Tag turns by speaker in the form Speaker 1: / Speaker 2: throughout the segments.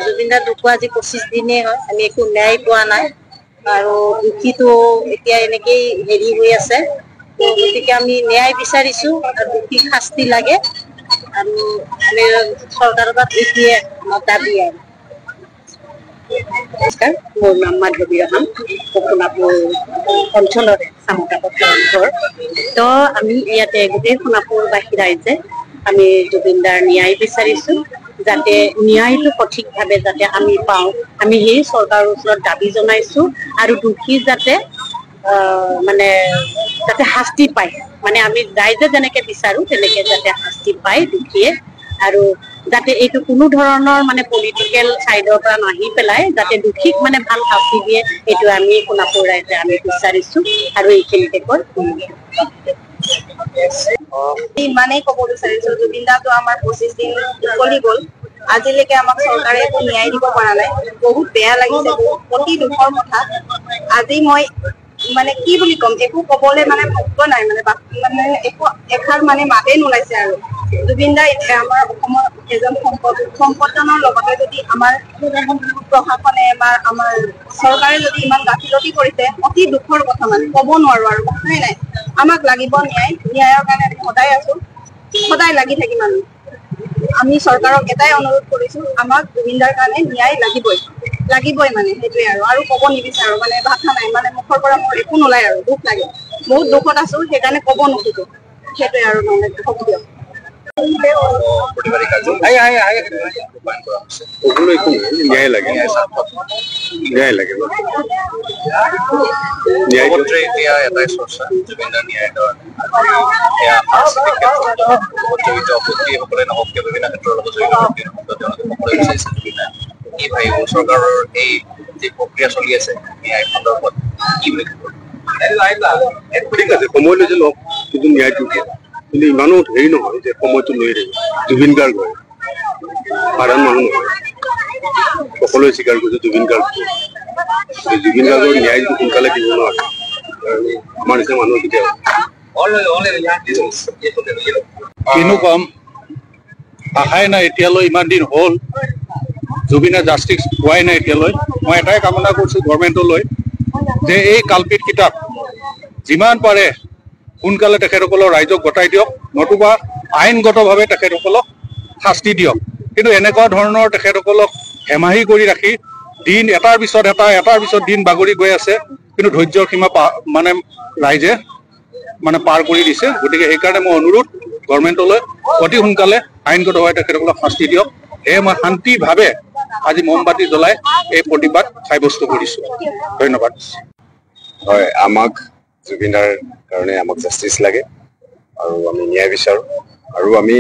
Speaker 1: জুবিনদাৰ দুখ আজি 25 দিনে হয় আমি একো ন্যায় পোৱা নাই আৰু দুখীটো এতিয়া এনেকেই হেৰি হৈ আছে গতিকে আমি ন্যায় বিচাৰিছো আৰু দুখী শাস্তি লাগে আৰু আমি চৰকাৰৰ পৰা এতিয়াই দাবী আৰু নমস্কাৰ মোৰ নাম মাধৱী ৰহন সোণাপুৰ অঞ্চলৰে চামতাপথৰ ঘৰ তো আমি ইয়াতে গোটেই সোণাপুৰবাসী ৰাইজে আমি জুবিনদাৰ ন্যায় বিচাৰিছো যাতে ন্যায়টো সঠিকভাৱে যাতে আমি পাওঁ আমি সেই চৰকাৰৰ ওচৰত দাবী জনাইছো আৰু দুখী যাতে মানে যাতে শাস্তি পায় মানে আমি ৰাইজে যেনেকে বিচাৰো তেনেকে যাতে শাস্তি পায় দুখীয়ে আৰু যাতে এইটো কোনো ধৰণৰ মানে পলিটিকেল সাইডৰ পৰা নাহি পেলাই যাতে দুখীক মানে ভাল শাস্তি দিয়ে এইটো আমি সোণাপুৰ ৰাইজে আমি বিচাৰিছো আৰু এইখিনিতে কৈ
Speaker 2: ইমানেই ক'ব বিচাৰিছো জুবিনদাটো আমাৰ 25 দিন উকলি গ'ল আজিলৈকে আমাক চৰকাৰে একো ন্যায় দিব পৰা নাই বহুত বেয়া লাগিছে অতি দুখৰ কথা আজি মই মানে কি বুলি কম একো ক'বলৈ মানে ভাগ্য নাই মানে মানে একো এষাৰ মানে মাতেই নোলাইছে আৰু জুবিনদা এতিয়া আমাৰ অসমৰ এজন সম্পদজনৰ লগতে যদি আমাৰ প্ৰশাসনে বা আমাৰ চৰকাৰে যদি ইমান গাফিলতি কৰিছে অতি দুখৰ কথা মানে ক'ব নোৱাৰো আৰু কথাই নাই আমাক লাগিব ন্যায়ৰ কাৰণে আমি সদায় আছো সদায় লাগি থাকিম আমি চৰকাৰক এটাই অনুৰোধ কৰিছো আমাক জুবিনদাৰ কাৰণে ন্যায় লাগিবই মানে সেইটোৱে আৰু ক'ব নিবিচাৰো মানে ভাষা নাই মানে মুখৰ পৰা মোৰ একো নোলায় আৰু দুখ লাগে বহুত দুখত আছো সেইকাৰণে ক'ব নোখোজো সেইটোৱে আৰু নহ'লে হ'ব দিয়ক
Speaker 3: চৰকাৰৰ এই যে প্ৰক্ৰিয়া চলি আছে ন্যায় সন্দৰ্ভত কি বুলি ঠিক আছে সময় লৈছে লওক কিন্তু ন্যায়টো দিয়ে কিন্তু ইমানো হেৰি নহয় যে সময়টো লৈ থাকিব জুবিন গাৰ্গ হয় সাধাৰণ মানুহ নহয় সকলোৱে স্বীকাৰ কৰিছে জুবিন গাৰ্গ ন্যায়টো সোনকালে দিব নোৱাৰে আমাৰ নিচিনা মানুহ কেতিয়াও
Speaker 4: কিনো কম আশাই নাই এতিয়ালৈ ইমান দিন হ'ল জুবিনে জাষ্টিস পোৱাই নাই এতিয়ালৈ মই এটাই কামনা কৰিছো গভৰ্ণমেণ্টলৈ যে এই কালপিত কিতাপ যিমান পাৰে সোনকালে তেখেতসকলৰ ৰাইজক গতাই দিয়ক নতুবা আইনগতভাৱে তেখেতসকলক শাস্তি দিয়ক কিন্তু এনেকুৱা ধৰণৰ তেখেতসকলক হেমাহি কৰি ৰাখি দিন এটাৰ পিছত দিন বাগৰি গৈ আছে কিন্তু ধৈৰ্যৰ সীমা মানে ৰাইজে মানে পাৰ কৰি দিছে গতিকে সেইকাৰণে মই অনুৰোধ গভৰ্ণমেণ্টলৈ অতি সোনকালে আইনগতভাৱে তেখেতসকলক শাস্তি দিয়ক সেয়ে মই শান্তিভাৱে আজি মমবাতি জ্বলাই এই প্ৰতিবাদ সাব্যস্ত কৰিছো ধন্যবাদ
Speaker 3: হয় আমাক জুবিনদাৰ কাৰণে আমাক জাষ্টিস লাগে আৰু আমি ন্যায় বিচাৰো আৰু আমি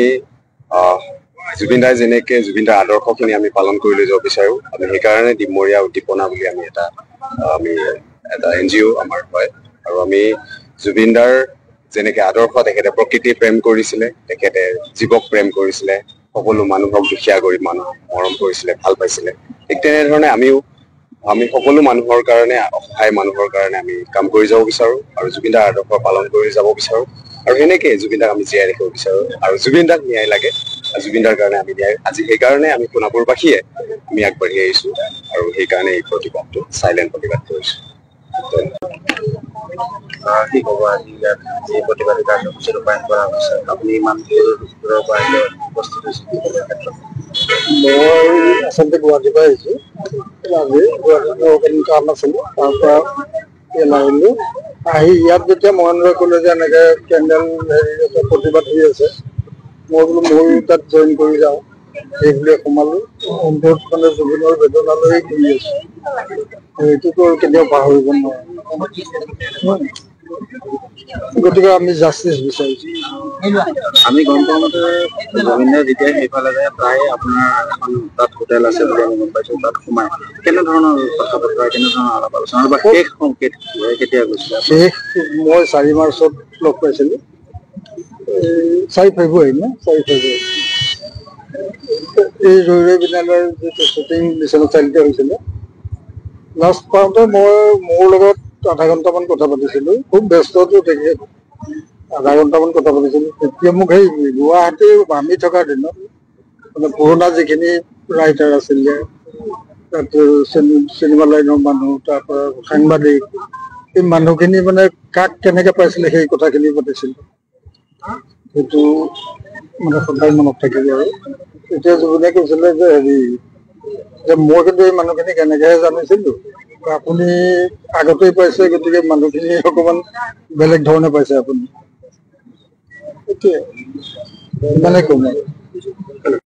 Speaker 3: জুবিনদাৰ যেনেকে জুবিনদাৰ আদৰ্শখিনি আমি পালন কৰি লৈ যাব বিচাৰো আমি সেইকাৰণে ডিমৰীয়া উদ্দীপনা বুলি আমি এটা NGO আমাৰ হয় আৰু আমি জুবিনদাৰ যেনেকে আদৰ্শ তেখেতে প্ৰকৃতি প্ৰেম কৰিছিলে তেখেতে জীৱক প্ৰেম কৰিছিলে সকলো মানুহক দুখীয়া গৰীব মানুহক মৰম কৰিছিলে ভাল পাইছিলে ঠিক তেনেধৰণে আমি সকলো মানুহৰ কাৰণে অসহায় মানুহৰ কাৰণে আমি কাম কৰি যাব বিচাৰো আৰু জুবিনদাৰ আদৰ্শ পালন কৰি যাব বিচাৰো আৰু সেনেকে জুবিনদাক আমি জীয়াই ৰাখিব বিচাৰো আৰু জুবিনদাক ন্যায় লাগে জুবিনদাৰ কাৰণে আমি ন্যায় আজি সেইকাৰণে আমি সোণাপুৰবাসীয়ে আমি আগবাঢ়ি আহিছো আৰু সেইকাৰণে এই প্ৰতিবাদটো চাইলেণ্ট প্ৰতিবাদ কৰিছো
Speaker 5: কি ক'ব আজি ইয়াত যি প্ৰতিবাদী কাৰ্যসূচী ৰূপায়ণ কৰা হৈছে আপুনি ইমান দূৰৰ পৰা উপস্থিত হৈছে কি ক'ব ক্ষেত্ৰত?
Speaker 6: মই আচলতে গুৱাহাটীৰ পৰা আহিছোঁ। আজি গুৱাহাটীত কাম আছিলে, তাৰ পৰা ইয়ালৈ আহিলোঁ। আহি ইয়াত যেতিয়া মহেন্দ্ৰই ক'লে যে এনেকৈ কেণ্ডেল হেৰি এটা প্ৰতিবাদ হৈ আছে, মই বোলো ময়ো তাত জইন কৰি যাওঁ, সেইবুলিয়ে সোমালোঁ। অন্তত মানে জুবিনৰ বেদনালৈয়ে ঘূৰি আছোঁ। এইটোতো কেতিয়াও পাহৰিব নোৱাৰোঁ। গতিকে আমি জাষ্টিচ বিচাৰিছোঁ।
Speaker 5: আমি গম পোৱা মতে জুবিনে যেতিয়া সেইফালে যায় প্ৰায় আপোনাৰ এখন তাত হোটেল আছে বুলি আমি গম পাইছোঁ, তাত সোমাই কেনেধৰণৰ কথা বতৰা কেনেধৰণৰ আলাপ আলোচনা বা শেষ সংকেত কেতিয়া গৈছিলে?
Speaker 6: শেষ মই 4 মাৰ্চত লগ পাইছিলোঁ, 4 ফেব্ৰুৱাৰী ন 4 ফেব্ৰুৱাৰী এই ৰৈ বিনালৰ যিটো শ্বুটিং বিশ্বনাথ চাৰিআলিতে হৈছিলে। লাষ্ট পাওঁতে মই মোৰ লগত আধা ঘণ্টামান কথা পাতিছিলোঁ। খুব ব্যস্তটো তেখেত, আধা ঘণ্টামান কথা পাতিছিলোঁ। তেতিয়া মোক সেই গুৱাহাটীৰ আমি থকাৰ দিনত মানে পুৰণা যিখিনি ৰাইটাৰ আছিলে, তাত চিনেমা লাইনৰ মানুহ, তাৰপৰা সাংবাদিক, এই মানুহখিনি মানে কাক কেনেকৈ পাইছিলে সেই কথাখিনি পাতিছিলোঁ। সেইটো মানে সদায় মনত থাকিব। আৰু তেতিয়া জুবিনে কৈছিলে যে হেৰি যে মই কিন্তু এই মানুহখিনি কেনেকৈহে জানিছিলোঁ, আপুনি আগতেই পাইছে, গতিকে মানুহখিনি অকণমান বেলেগ ধৰণে পাইছে আপুনি। এতিয়া ইমানে ক'ম আৰু।